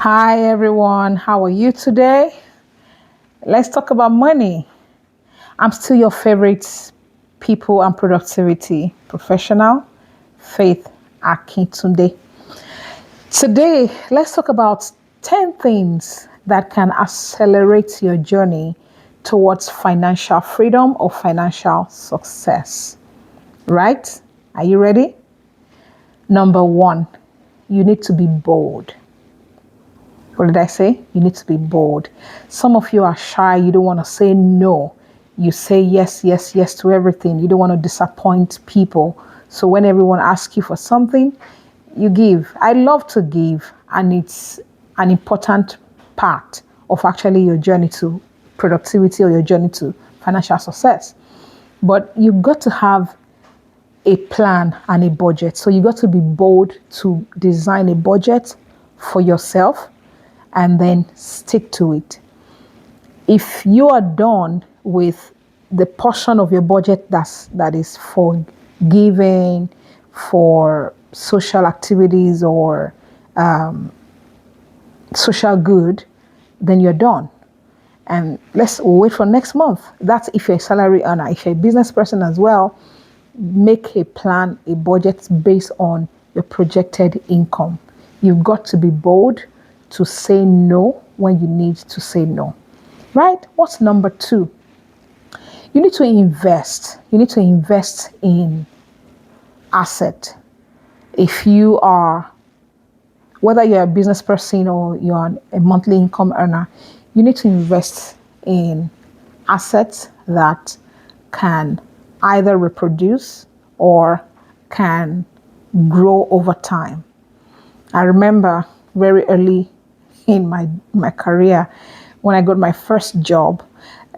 Hi everyone, how are you today? Let's talk about money. I'm still your favorite people and productivity professional, Faith Akintunde. Today, let's talk about 10 things that can accelerate your journey towards financial freedom or financial success. Right? Are you ready? Number one, you need to be bold. What did I say? You need to be bold. Some of you are shy. You don't want to say no. You say yes, yes, yes to everything. You don't want to disappoint people. So when everyone asks you for something, you give. I love to give, and it's an important part of actually your journey to productivity or your journey to financial success. But you've got to have a plan and a budget. So you got to be bold to design a budget for yourself and then stick to it. If you are done with the portion of your budget that is for giving, for social activities or social good, then you're done. And let's wait for next month. That's if you're a salary earner. If you're a business person as well, make a plan, a budget based on your projected income. You've got to be bold to say no when you need to say no. Right? What's number two? You need to invest. You need to invest in asset. If you are, whether you're a business person or you're a monthly income earner, you need to invest in assets that can either reproduce or can grow over time. I remember very early in my career when I got my first job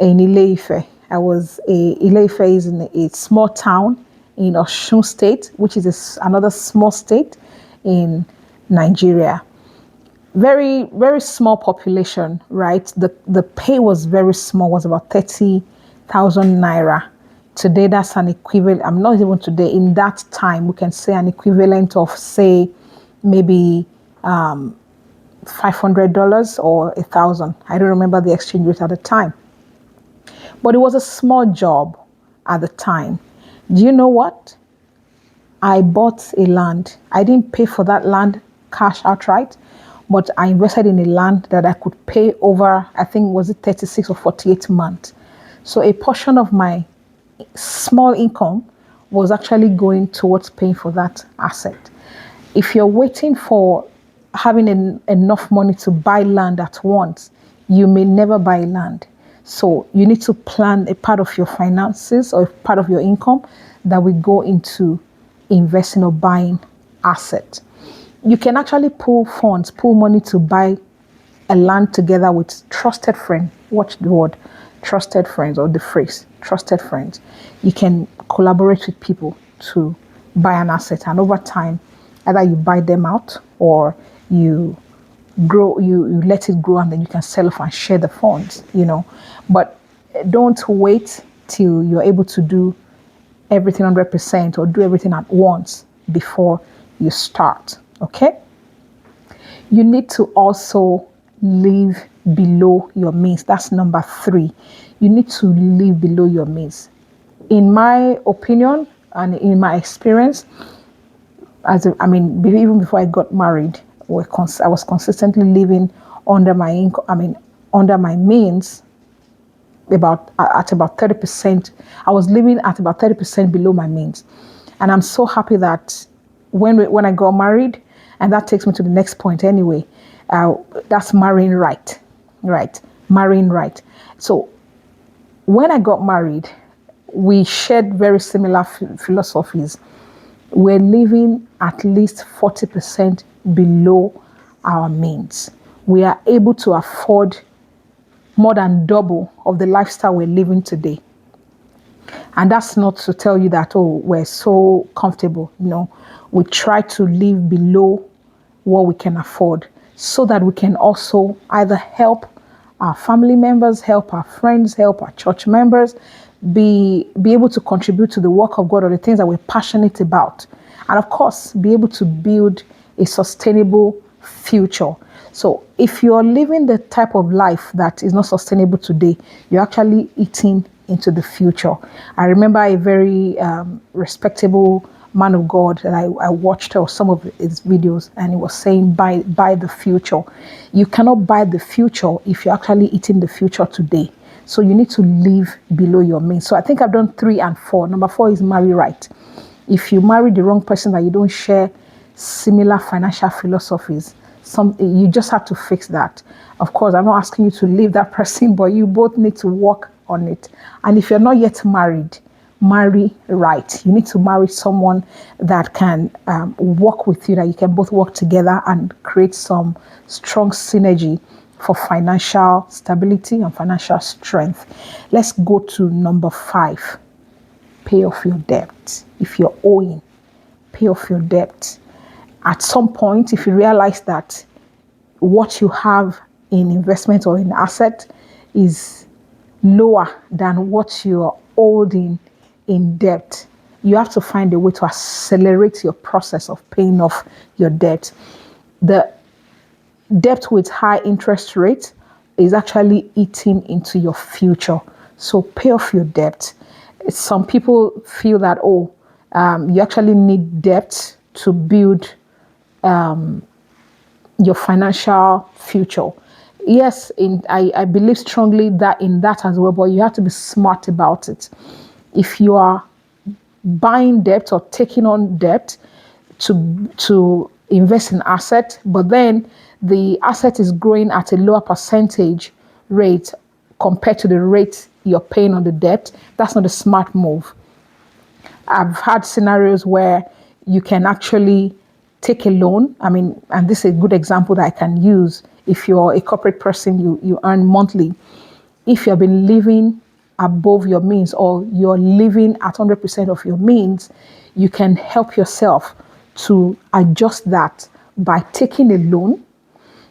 in Ile-Ife. Ile-Ife is in a small town in Osun State, which is another small state in Nigeria. Very, very small population, right? The pay was very small, was about 30,000 naira. Today, that's an equivalent. I'm not even today. In that time, we can say an equivalent of, say, maybe $500 or 1,000. I don't remember the exchange rate at the time, but it was a small job at the time. Do you know what? I bought a land. I didn't pay for that land cash outright, but I invested in a land that I could pay over, I think, was it 36 or 48 months. So a portion of my small income was actually going towards paying for that asset. If you're waiting for having enough money to buy land at once, you may never buy land. So you need to plan a part of your finances or a part of your income that will go into investing or buying asset. You can actually pull funds, pull money to buy a land together with trusted friends. Watch the word trusted friends or the phrase trusted friends. You can collaborate with people to buy an asset, and over time, either you buy them out or you you let it grow and then you can sell off and share the funds. But don't wait till you're able to do everything 100% or do everything at once before you start. Okay? You need to also live below your means. That's number three. You need to live below your means. In my opinion and in my experience, even before I got married, I was consistently living under my income. Under my means, at about 30%. I was living at about 30% below my means, and I'm so happy that when I got married, and that takes me to the next point. Anyway, that's marrying right, marrying right. So when I got married, we shared very similar philosophies. We're living at least 40% below our means. We are able to afford more than double of the lifestyle we're living today. And that's not to tell you that, oh, we're so comfortable. No, we try to live below what we can afford so that we can also either help our family members, help our friends, help our church members, be able to contribute to the work of God or the things that we're passionate about. And of course, be able to build a sustainable future. So if you're living the type of life that is not sustainable today, you're actually eating into the future. I remember a very respectable man of God that I watched some of his videos, and he was saying, buy the future. You cannot buy the future if you're actually eating the future today. So you need to live below your means. So I think I've done 3 and 4. Number 4 is marry right. If you marry the wrong person that you don't share similar financial philosophies, you just have to fix that. Of course, I'm not asking you to leave that person, but you both need to work on it. And if you're not yet married, marry right. You need to marry someone that can work with you, that you can both work together and create some strong synergy for financial stability and financial strength. Let's go to number 5. Pay off your debt. If you're owing, pay off your debt. At some point, if you realize that what you have in investment or in asset is lower than what you're holding in debt, you have to find a way to accelerate your process of paying off your debt. The debt with high interest rate is actually eating into your future. So pay off your debt. Some people feel that, you actually need debt to build your financial future. Yes, I believe strongly that in that as well, but you have to be smart about it. If you are buying debt or taking on debt to invest in asset, but then the asset is growing at a lower percentage rate compared to the rate you're paying on the debt, that's not a smart move. I've had scenarios where you can actually take a loan. I mean, and this is a good example that I can use. If you're a corporate person, you earn monthly. If you've been living above your means or you're living at 100% of your means, you can help yourself to adjust that by taking a loan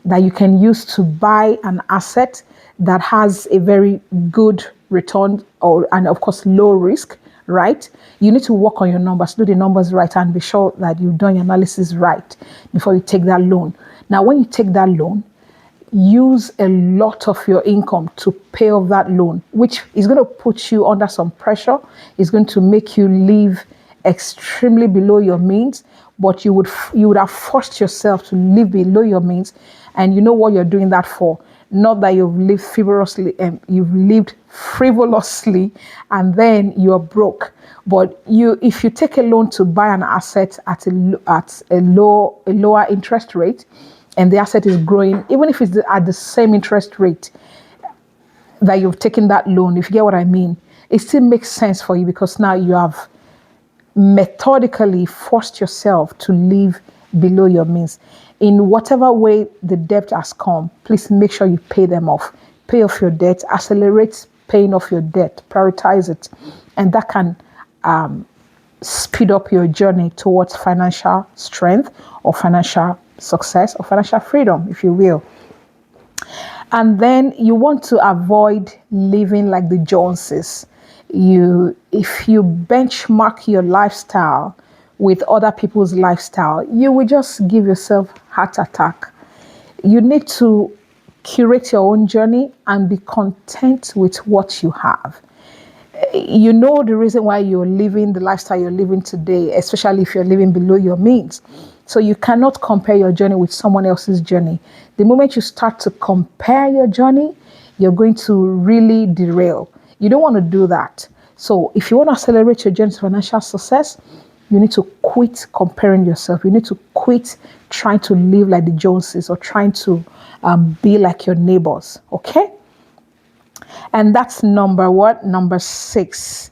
that you can use to buy an asset that has a very good return and of course low risk, right? You need to work on your numbers, do the numbers right, and be sure that you've done your analysis right before you take that loan. Now, when you take that loan, use a lot of your income to pay off that loan, which is going to put you under some pressure. It's going to make you live extremely below your means, but you would have forced yourself to live below your means, and you know what you're doing that for. Not that you've lived frivolously and then you're broke. But if you take a loan to buy an asset at a lower interest rate, and the asset is growing, even if it's at the same interest rate that you've taken that loan, if you get what I mean, it still makes sense for you because now you have methodically forced yourself to live below your means. In whatever way the debt has come, please make sure you pay them off. Pay off your debt, accelerate paying off your debt, prioritize it, and that can speed up your journey towards financial strength or financial success or financial freedom, if you will. And then you want to avoid living like the Joneses. If you benchmark your lifestyle with other people's lifestyle, you will just give yourself heart attack. You need to curate your own journey and be content with what you have. You know the reason why you're living the lifestyle you're living today, especially if you're living below your means. So you cannot compare your journey with someone else's journey. The moment you start to compare your journey, you're going to really derail. You don't want to do that. So if you want to accelerate your journey to financial success, you need to quit comparing yourself. You need to quit trying to live like the Joneses or trying to be like your neighbors. Okay? And that's number 6.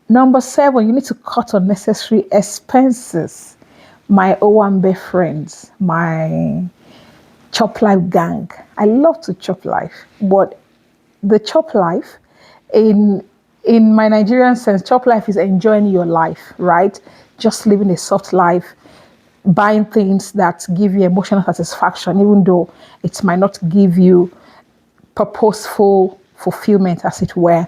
Number 7, you need to cut unnecessary expenses. My Owambe friends, my Chop Life gang. I love to chop life, but the chop life, in my Nigerian sense, chop life is enjoying your life, right? Just living a soft life, buying things that give you emotional satisfaction, even though it might not give you purposeful fulfillment, as it were.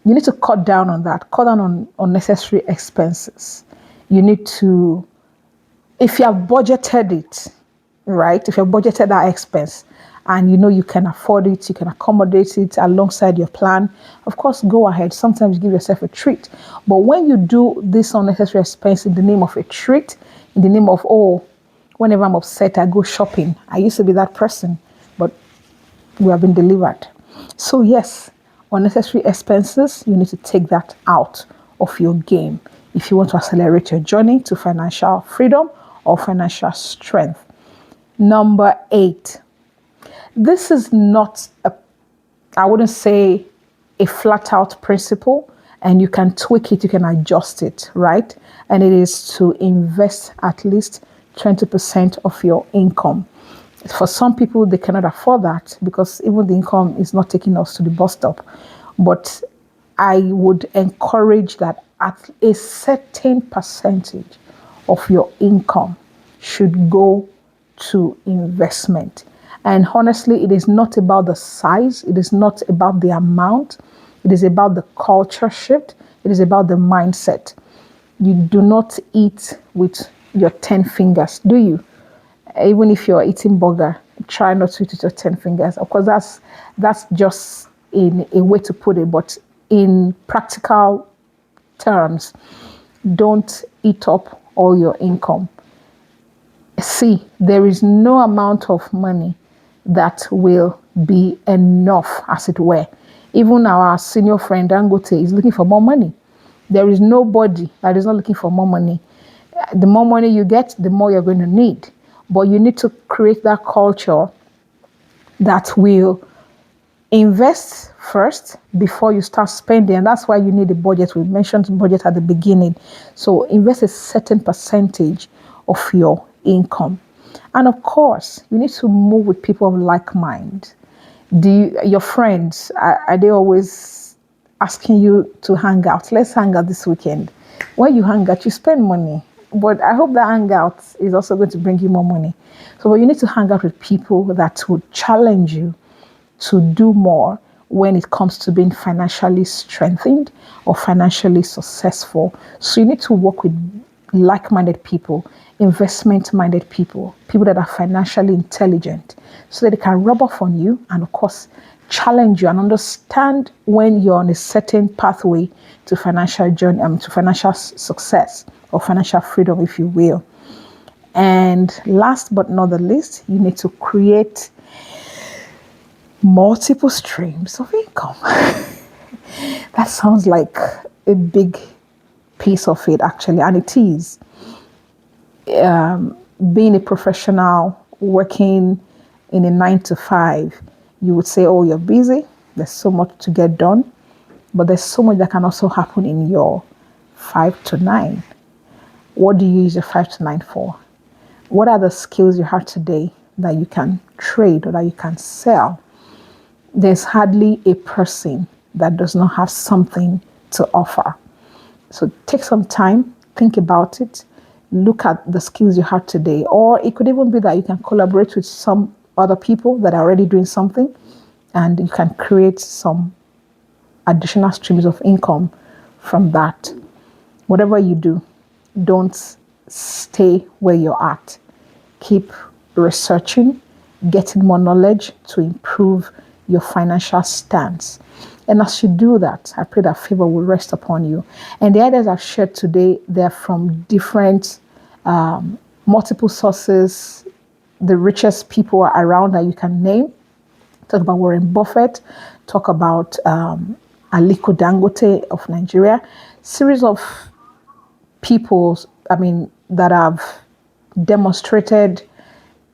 You need to cut down on that, cut down on unnecessary expenses. You need to, if you have budgeted it, right? If you've budgeted that expense and you know you can afford it, you can accommodate it alongside your plan, of course, go ahead. Sometimes give yourself a treat. But when you do this unnecessary expense in the name of a treat, in the name of, oh, whenever I'm upset, I go shopping. I used to be that person, but we have been delivered. So, yes, unnecessary expenses, you need to take that out of your game if you want to accelerate your journey to financial freedom or financial strength. Number 8, this is not a, I wouldn't say a flat out principle, and you can tweak it, you can adjust it, right? And it is to invest at least 20% of your income. For some people, they cannot afford that because even the income is not taking us to the bus stop. But I would encourage that at a certain percentage of your income should go to investment. And honestly, it is not about the size, it is not about the amount, it is about the culture shift, it is about the mindset. You do not eat with your 10 fingers, do you? Even if you're eating burger, try not to eat with your 10 fingers. Of course, that's just in a way to put it, but in practical terms, don't eat up all your income. See, there is no amount of money that will be enough, as it were. Even our senior friend Dangote is looking for more money. There is nobody that is not looking for more money. The more money you get, the more you're going to need. But you need to create that culture that will invest first before you start spending. And that's why you need a budget. We mentioned budget at the beginning. So invest a certain percentage of your income. And of course, you need to move with people of like mind. Your friends, are they always asking you to hang out? Let's hang out this weekend. When you hang out, you spend money. But I hope that hangout is also going to bring you more money. So you need to hang out with people that would challenge you to do more when it comes to being financially strengthened or financially successful. So you need to work with like-minded people, investment-minded people, people that are financially intelligent, so that they can rub off on you and, of course, challenge you and understand when you're on a certain pathway to financial journey, to financial success or financial freedom, if you will. And last but not the least, you need to create multiple streams of income. That sounds like a big piece of it, actually, and it is. Being a professional working in a 9 to 5, you would say, oh, you're busy, there's so much to get done, but there's so much that can also happen in your 5 to 9. What do you use your 5 to 9 for? What are the skills you have today that you can trade or that you can sell? There's hardly a person that does not have something to offer. So take some time, think about it, look at the skills you have today. Or it could even be that you can collaborate with some other people that are already doing something, and you can create some additional streams of income from that. Whatever you do, don't stay where you're at. Keep researching, getting more knowledge to improve your financial stance. And as you do that, I pray that favor will rest upon you. And the ideas I've shared today, they're from different, multiple sources. The richest people are around that you can name. Talk about Warren Buffett. Talk about Aliko Dangote of Nigeria. Series of people, that have demonstrated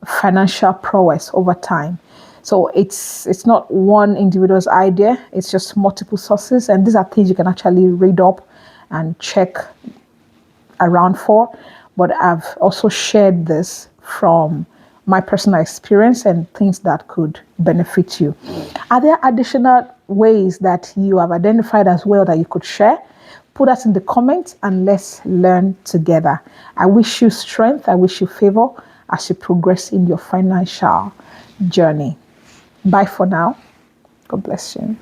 financial prowess over time. So it's not one individual's idea, it's just multiple sources. And these are things you can actually read up and check around for. But I've also shared this from my personal experience and things that could benefit you. Are there additional ways that you have identified as well that you could share? Put that in the comments and let's learn together. I wish you strength, I wish you favor as you progress in your financial journey. Bye for now. God bless you.